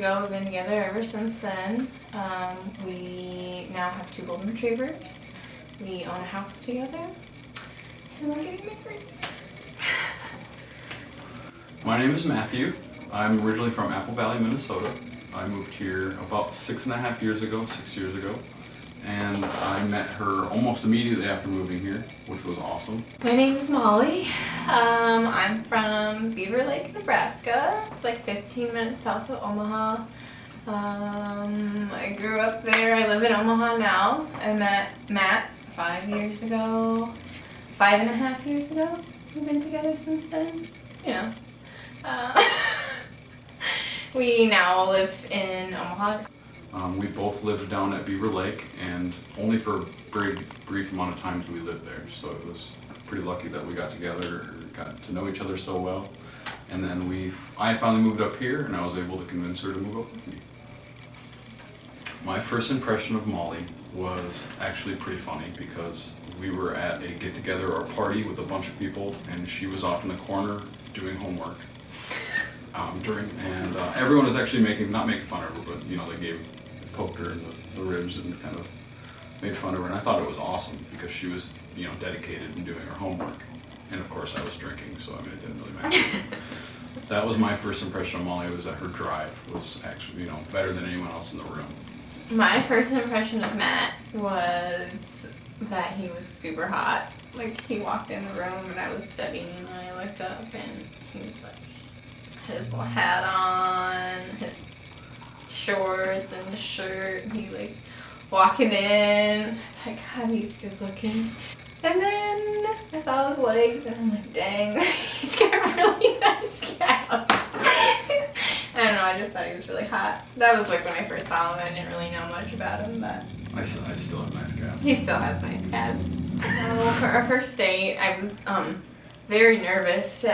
ago. We've been together ever since then. We now have 2 golden retrievers. We own a house together. And we're getting married. My name is Matthew. I'm originally from Apple Valley, Minnesota. I moved here about 6.5 years ago, 6 years ago. And I met her almost immediately after moving here, which was awesome. My name's Molly. I'm from Beaver Lake, Nebraska. It's like 15 minutes south of Omaha. I grew up there. I live in Omaha now. I met Matt 5 years ago. 5.5 years ago. We've been together since then. You know. We now live in Omaha. We both lived down at Beaver Lake, and only for a very brief amount of time did we live there. So it was pretty lucky that we got together, got to know each other so well. And then I finally moved up here, and I was able to convince her to move up with me. My first impression of Molly was actually pretty funny because we were at a get-together or party with a bunch of people, and she was off in the corner doing homework. Everyone was actually not making fun of her, but you know, they poked her in the ribs and kind of made fun of her, and I thought it was awesome because she was, you know, dedicated in doing her homework. And of course I was drinking, so I mean, it didn't really matter. That was my first impression of Molly, was that her drive was actually, you know, better than anyone else in the room. My first impression of Matt was that he was super hot. Like, he walked in the room and I was studying and I looked up and he was like, his little hat on, his shorts and his shirt, and he like walking in, like, God, he's good looking. And then I saw his legs and I'm like, dang, he's got really nice calves. I don't know, I just thought he was really hot. That was like when I first saw him. I didn't really know much about him, but I still have nice calves. he still has nice calves. For our first date, I was very nervous.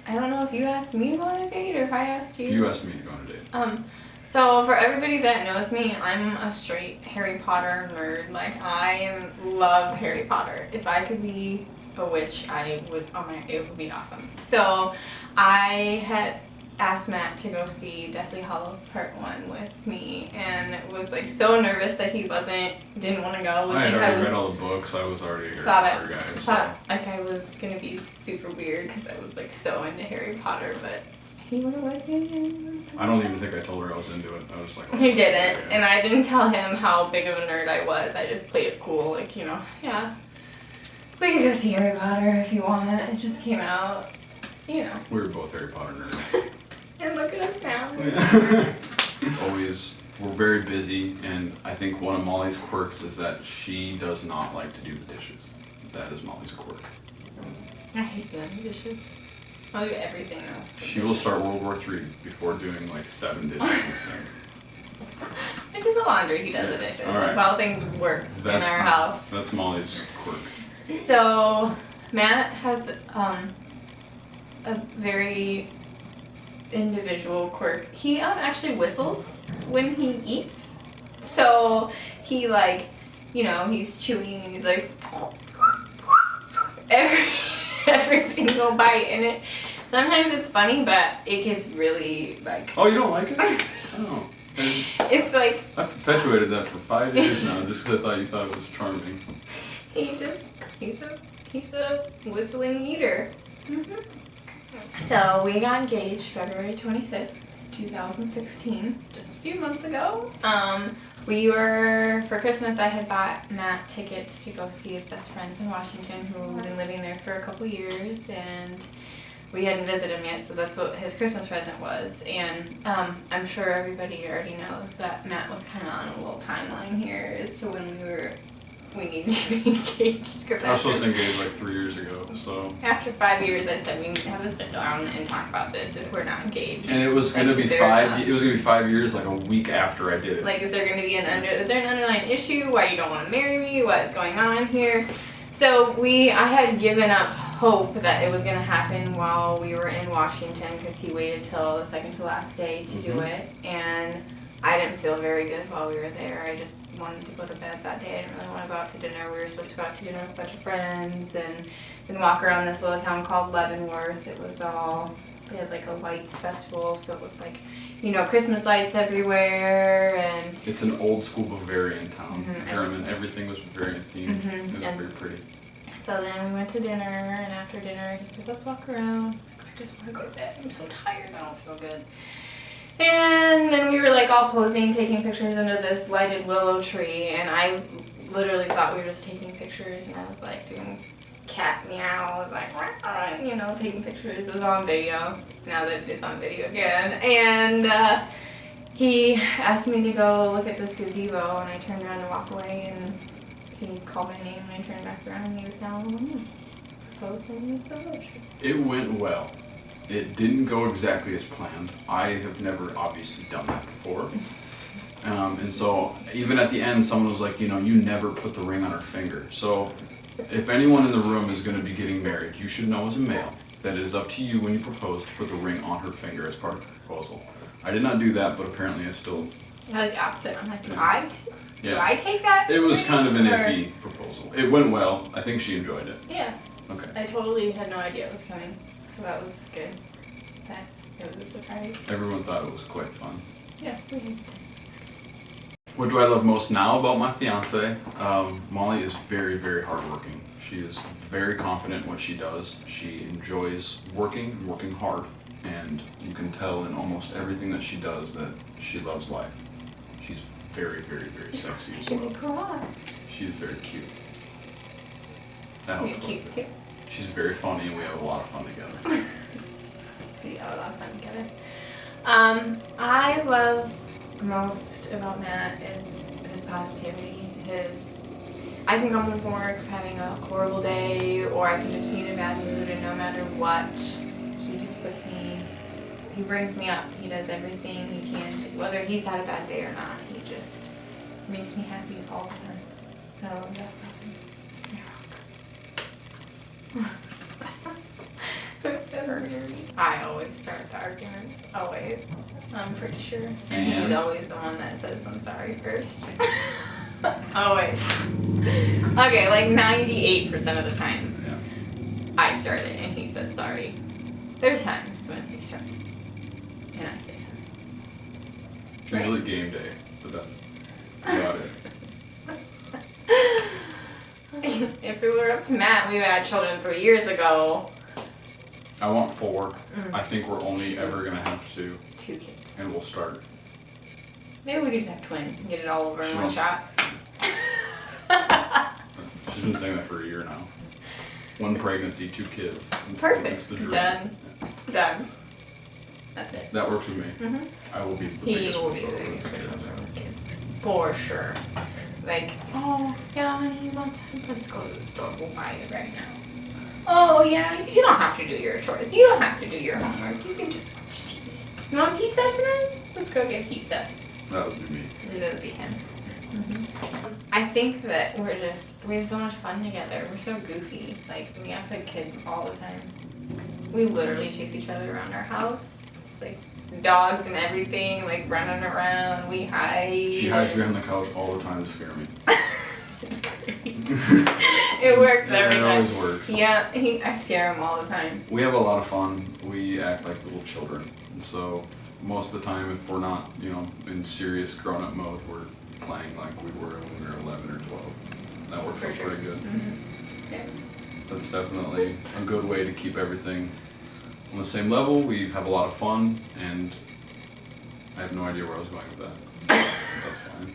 I don't know if you asked me to go on a date or if I asked you. You asked me to go on a date. So for everybody that knows me, I'm a straight Harry Potter nerd. Like, I love Harry Potter. If I could be a witch, it would be awesome. So I had asked Matt to go see Deathly Hallows Part 1 with me, and was like so nervous that he didn't want to go. I had already read all the books. I was already a Harry Potter guy. Thought like I was gonna be super weird because I was like so into Harry Potter, but he went with me. I don't even think I told her I was into it. I was like, oh, he didn't, and I didn't tell him how big of a nerd I was. I just played it cool, like, you know, yeah. We could go see Harry Potter if you want. It just came out, you know. We were both Harry Potter nerds. And look at us now. We're very busy, and I think one of Molly's quirks is that she does not like to do the dishes. That is Molly's quirk. I hate doing dishes. I'll do everything else. She will start World War III before doing like 7 dishes in the sink. I do the laundry, he does the dishes. All right. That's how things work in our house. That's Molly's quirk. So, Matt has a very individual quirk. He actually whistles when he eats. So he, like, you know, he's chewing and he's like every single bite in it. Sometimes it's funny, but it gets really like. Oh, you don't like it? Oh. It's like. I've perpetuated that for 5 years now, just because I thought you thought it was charming. He's a whistling eater. So we got engaged February 25th, 2016, just a few months ago. For Christmas, I had bought Matt tickets to go see his best friends in Washington who had been living there for a couple years, and we hadn't visited him yet, so that's what his Christmas present was. And I'm sure everybody already knows that Matt was kind of on a little timeline here as to when we needed to be engaged. I was supposed to engage like 3 years ago, so. After 5 years, I said we need to have a sit down and talk about this if we're not engaged. And it was going to be 5 years, like a week after I did it. Like, is there an underlying issue? Why you don't want to marry me? What is going on here? So I had given up hope that it was going to happen while we were in Washington because he waited till the second to last day to do it, and I didn't feel very good while we were there. I just wanted to go to bed that day. I didn't really want to go out to dinner. We were supposed to go out to dinner with a bunch of friends and then walk around this little town called Leavenworth. It was all they had like a lights festival, so it was like, you know, Christmas lights everywhere, and It's an old school Bavarian town, Mhm. German. Everything was Bavarian themed. Mhm, It was and- very pretty. so then we went to dinner, and after dinner, he said, let's walk around. I just want to go to bed. I'm so tired. I don't feel good. And then we were like all posing, taking pictures under this lighted willow tree, and I literally thought we were just taking pictures, and I was like doing cat meow. I was like, "Rah," you know, taking pictures. It was on video. Now that it's on video again, and he asked me to go look at this gazebo, and I turned around to walk away, and he called my name, and I turned back around, and he was down on me, proposed in the willow tree. It went well. It didn't go exactly as planned. I have never obviously done that before. And so even at the end, someone was like, you know, you never put the ring on her finger. So if anyone in the room is going to be getting married, you should know as a male that it is up to you when you propose to put the ring on her finger as part of the proposal. I did not do that, but apparently I still... I like asked him, I'm like, do Yeah. I take that? It was ring, kind of an or- iffy proposal. It went well. I think she enjoyed it. Yeah, Okay. I totally had no idea it was coming, so that was good. It was a surprise. Everyone thought it was quite fun. Yeah, we had What do I love most now about my fiance? Molly is very, very hardworking. She is very confident in what she does. She enjoys working and working hard, and you can tell in almost everything that she does that she loves life. She's very, very, very sexy as well. She's very cute. That helps You're a little cute bit. too. She's very funny, and we have a lot of fun together. We had a lot of fun together. I love most about Matt is his positivity. I can come home from work having a horrible day, or I can just be in a bad mood, and no matter what, he just he brings me up. He does everything he can to, whether he's had a bad day or not. He just makes me happy all the time. And I love that about him. He's my rock. Who's ever heard me? I always start the arguments. Always. I'm pretty sure. And he's always the one that says I'm sorry first. Always. Okay, like 98% of the time. Yeah. I start it and he says sorry. There's times when he starts and I say sorry. Usually game day, but that's about it. If it were up to Matt, we would have had children 3 years ago. I want 4. I think we're only ever gonna have 2, 2 kids. and we'll start. Maybe we could just have twins and get it all over in She one wants- shot. She's been saying that for a year now. 1 pregnancy, 2 kids. It's Perfect. the dream. Done. Done. That's it. That works with me. Mm-hmm. I will be the He biggest will be the pushover with biggest kids. pushover with kids. For sure. Like, oh, yeah, honey, you want that? Let's go to the store. We'll buy it right now. Oh, yeah, you don't have to do your chores. You don't have to do your homework. You can just watch TV. You want pizza tonight? Let's go get pizza. That would be me. And that'll be him. I think that we have so much fun together. We're so goofy. Like, we act like kids all the time. We literally chase each other around our house. Like, dogs and everything, like running around. We hide. She hides behind the couch all the time to scare me. It's great. It works every It time. always works. Yeah, I scare him all the time. We have a lot of fun. We act like little children. And so most of the time, if we're not, in serious grown-up mode, we're playing like we were when we were 11 or 12. That works For out sure. pretty good. Mm-hmm. Yeah. That's definitely a good way to keep everything on the same level. We have a lot of fun, and I have no idea where I was going with that. That's fine.